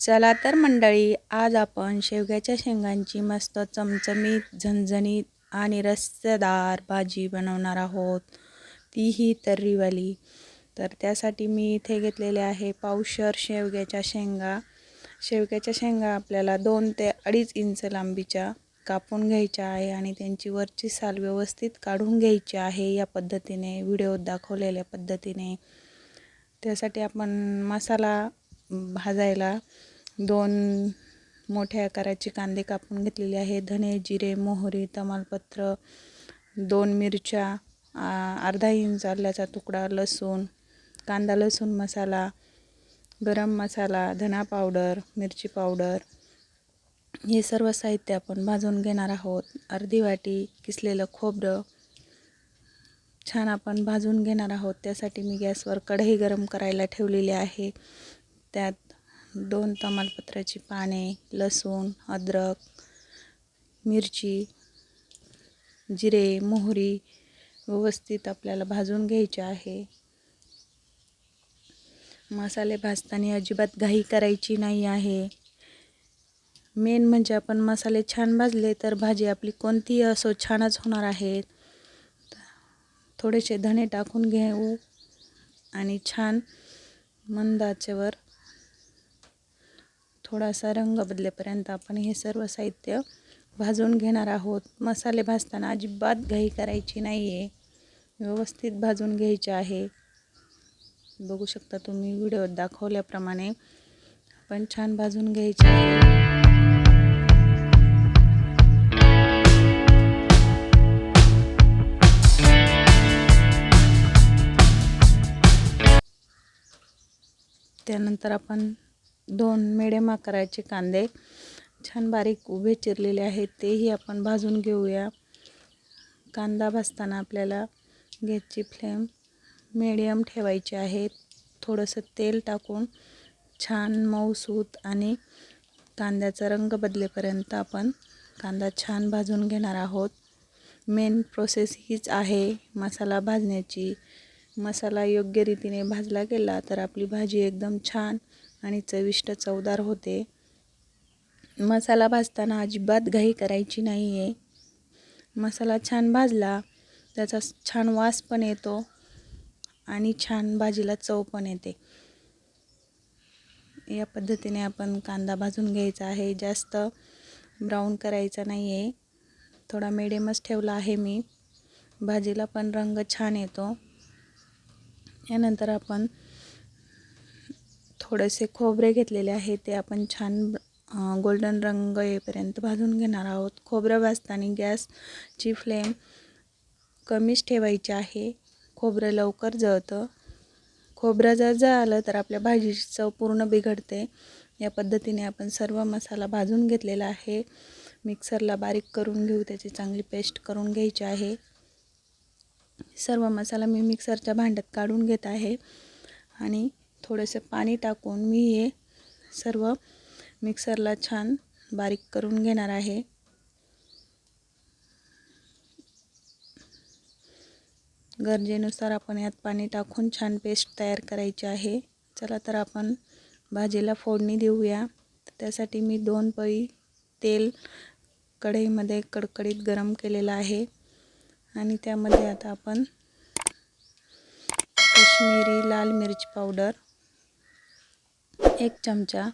चला तर मंडळी, आज आपण शेवग्याच्या शेंगांची मस्त चमचमीत, झणझणीत आणि रस्सेदार भाजी बनवणार आहोत, तीही तर्रीवाली. तर त्यासाठी मी इथे घेतलेले आहे पावशर शेवग्याच्या शेंगा. शेवग्याच्या शेंगा आपल्याला 2 ते 2.5 इंच लांबीच्या कापून घ्यायच्या आहे आणि त्यांची वरची साल व्यवस्थित काढून घ्यायची आहे, या पद्धतीने व्हिडिओत दाखवलेल्या पद्धतीने. त्यासाठी आपण मसाला भाजायला 2 मोठ्या आकाराचे कांदे कापून घेतलेले आहे. धने, जिरे, मोहरी, तमालपत्र, 2 मिरच्या, अर्धा इंच आल्याचा तुकडा, लसूण, कांदा लसूण मसाला, गरम मसाला, धना पावडर, मिरची पावडर, हे सर्व साहित्य आपण भाजून घेणार आहोत. अर्धी वाटी किसलेलं खोबरं छान आपण भाजून घेणार आहोत. त्यासाठी मी गॅसवर कढई गरम करायला ठेवलेली आहे. त्यात 2 तमालपत्राची पाने, लसूण, अद्रक, मिरची, जिरे, मोहरी व्यवस्थित आपल्याला भाजून घ्यायचे आहे. मसाले भाजताना अजिबात घाई करायची नाही आहे. मेन म्हणजे आपण मसाले छान भाजले तर भाजी आपली कोणतीही असो छानच होणार आहे. थोडेसे धने टाकून घेऊ आणि छान मंद आचेवर थोडासा रंग बदलेपर्यंत आपण हे सर्व साहित्य भाजून घेणार आहोत. मसाले भाजताना अजिबात घाई करायची नाही आहे, व्यवस्थित भाजून घ्यायचे आहे. बघू शकता तुम्ही व्हिडिओत दाखवल्याप्रमाणे आपण छान भाजून घ्यायचे आहे. त्यानंतर आपण 2 मिडियम आकाराचे कांदे छान बारीक उभे चिरलेले आहेत, तेही आपण भाजून घेऊया. कांदा भाजताना आपल्याला गॅसची फ्लेम मिडियम ठेवायची आहे. थोडंसं तेल टाकून छान मऊसूत आणि कांद्याचा रंग बदलेपर्यंत आपण कांदा छान भाजून घेणार आहोत. मेन प्रोसेस हीच आहे मसाला भाजण्याची. मसाला योग्य रीतीने भाजला गेला तर आपली भाजी एकदम छान आणि चविष्ट चवदार होते. मसाला भाजताना अजिबात घाई करायची नाही आहे. मसाला छान भाजला त्याचा छान वास पण येतो आणि छान भाजीला चव पण येते. या पद्धतीने आपण कांदा भाजून घ्यायचा आहे. जास्त ब्राऊन करायचा नाही आहे, थोडा मिडियमच ठेवला आहे मी. भाजीला पण रंग छान येतो. यानंतर आपण थोडेसे खोबरे घेतलेले आहे, ते आपण छान गोल्डन रंग येईपर्यंत भाजून घेणार आहोत. खोबरं भाजताना गॅसची फ्लेम कमीच ठेवायची आहे, खोबरं लवकर जळतं. खोबरं जर जळालं तर आपल्या भाजीची चव पूर्ण बिघडते. या पद्धतीने आपण सर्व मसाला भाजून घेतलेला आहे. मिक्सरला बारीक करून घेऊ, त्याची चांगली पेस्ट करून घ्यायची आहे. सर्व मसाला मी मिक्सरच्या भांड्यात काढून घेत आहे आणि थोडंसं पाणी टाकून मी हे सर्व मिक्सरला छान बारीक करून घेणार आहे. गरजेनुसार आपण यात पाणी टाकून छान पेस्ट तयार करायची आहे. चला तर आपण भाजीला फोडणी देऊया. त्यासाठी मी 2 पळी तेल कढईमध्ये कडकडीत गरम केलेलं आहे आणि त्यामध्ये आता आपण काश्मीरी लाल मिरची पावडर 1 चमचा,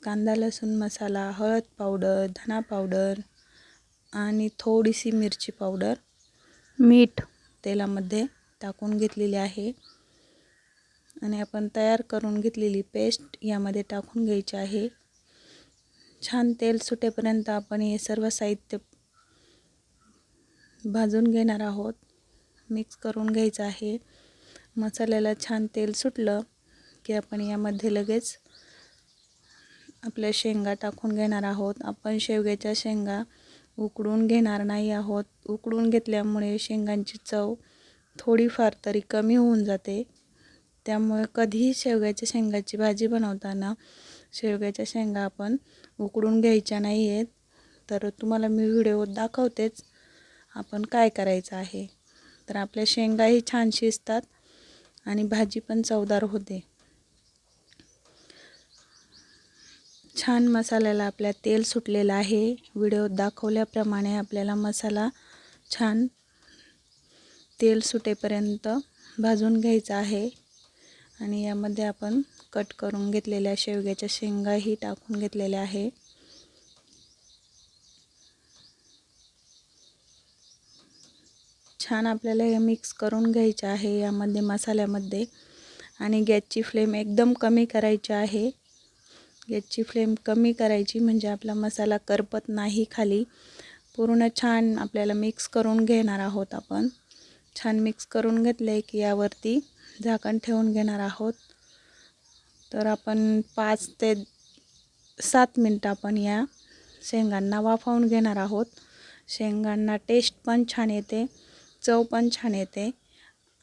कांदा लसूण मसाला, हळद पावडर, धना पावडर आणि थोडीशी मिरची पावडर, मीठ तेलामध्ये टाकून घेतलेली आहे आणि आपण तयार करून घेतलेली पेस्ट यामध्ये टाकून घ्यायची आहे. छान तेल सुटेपर्यंत आपण हे सर्व साहित्य भाजून घेणार आहोत. मिक्स करून घ्यायचं आहे. मसाल्याला छान तेल सुटलं की आपण यामध्ये लगेच आपल्या शेंगा टाकून घेणार आहोत. आपण शेवग्याच्या शेंगा उकडून घेणार नाही आहोत. उकडून घेतल्यामुळे शेंगांची चव थोडीफार तरी कमी होऊन जाते. त्यामुळे कधीही शेवग्याच्या शेंगाची भाजी बनवताना शेवग्याच्या शेंगा आपण उकडून घ्यायच्या नाही आहेत. तर तुम्हाला मी व्हिडिओत दाखवतेच आपण काय करायचं आहे. तर आपल्या शेंगाही छान शिजतात आणि भाजी पण चवदार होते. छान मसाल्याला आपल्या तेल सुटलेलं आहे. व्हिडिओत दाखवल्याप्रमाणे आपल्याला मसाला छान तेल सुटेपर्यंत भाजून घ्यायचा आहे. आणि यामध्ये आपण कट करून घेतलेल्या शेवग्याच्या शेंगाही टाकून घेतलेल्या आहे. छान आपल्याला हे मिक्स करून घ्यायचे आहे यामध्ये मसाल्यामध्ये. आणि गॅसची फ्लेम एकदम कमी करायची आहे. गॅसची फ्लेम कमी करायची म्हणजे आपला मसाला करपत नाही खाली. पूर्ण छान आपल्याला मिक्स करून घेणार आहोत आपण. छान मिक्स करून घेतले की यावरती झाकण ठेवून घेणार आहोत. तर आपण 5 ते 7 मिनटं आपण या शेंगांना वाफवून घेणार आहोत. शेंगांना टेस्ट पण छान येते, चव पण छान येते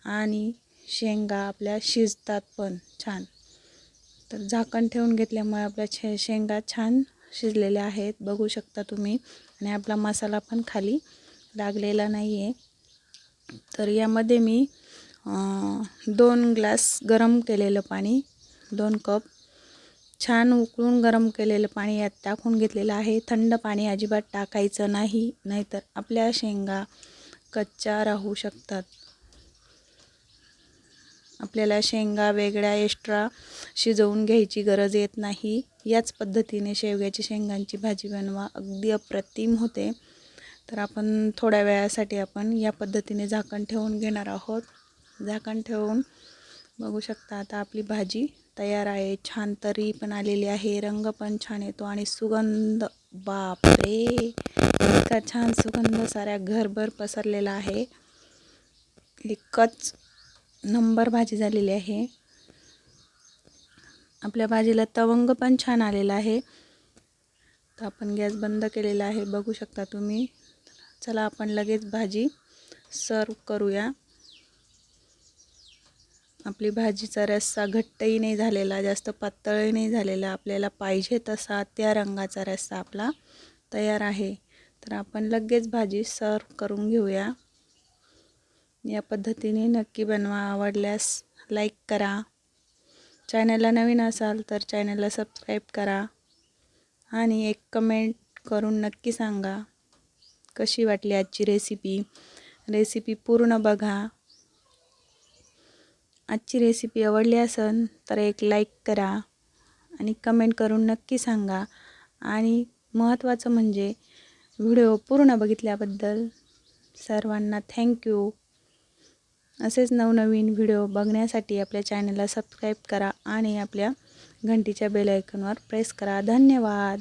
आणि शेंगा आपल्या शिजतात पण छान. तर झाकण ठेवून घेतल्यामुळे आपल्या शेंगा छान शिजलेल्या आहेत, बघू शकता तुम्ही. आणि आपला मसाला पण खाली लागलेला नाही आहे. तर यामध्ये मी 2 ग्लास गरम केलेलं पाणी, 2 कप छान उकळून गरम केलेलं पाणी यात टाकून घेतलेलं आहे. थंड पाणी अजिबात टाकायचं नाही, नाहीतर आपल्या शेंगा कच्च्या राहू शकतात. आपल्याला शेंगा वेगळ्या एक्स्ट्रा शिजवून घ्यायची गरज येत नाही. याच पद्धतीने शेवग्याच्या शेंगांची भाजी बनवा, अगदी अप्रतिम होते. तर आपण थोड्या वेळासाठी आपण या पद्धतीने झाकण ठेवून घेणार आहोत. झाकण ठेवून बघू शकता आता आपली भाजी तयार आहे. छान तरी पण आलेली आहे, रंग पण छान येतो आणि सुगंध, बापरे, इतका छान सुगंध साऱ्या घरभर पसरलेला आहे. एकच नंबर भाजी झालेली आहे. आपल्या भाजीला तवंग पण छान आलेला आहे. तर आपण गॅस बंद केलेला आहे, बघू शकता तुम्ही. चला आपण लगेच भाजी सर्व करूया. आपली भाजीचा रस्सा घट्टही नाही झालेला, जास्त पातळही नाही झालेला, आपल्याला पाहिजे तसा त्या रंगाचा रस्सा आपला तयार आहे. तर आपण लगेच भाजी सर्व करून घेऊया. या पद्धतीने नक्की बनवा. आवडल्यास लाईक करा. चॅनलला नवीन असाल तर चॅनलला सबस्क्राईब करा आणि एक कमेंट करून नक्की सांगा कशी वाटली आजची रेसिपी पूर्ण बघा. आजची रेसिपी आवडली असेल तर एक लाईक करा आणि कमेंट करून नक्की सांगा. आणि महत्त्वाचं म्हणजे व्हिडिओ पूर्ण बघितल्याबद्दल सर्वांना थँक्यू. असेच नवनवीन व्हिडिओ बघण्यासाठी आपल्या चॅनलला सबस्क्राईब करा आणि आपल्या घंटीच्या बेल आयकॉनवर प्रेस करा. धन्यवाद.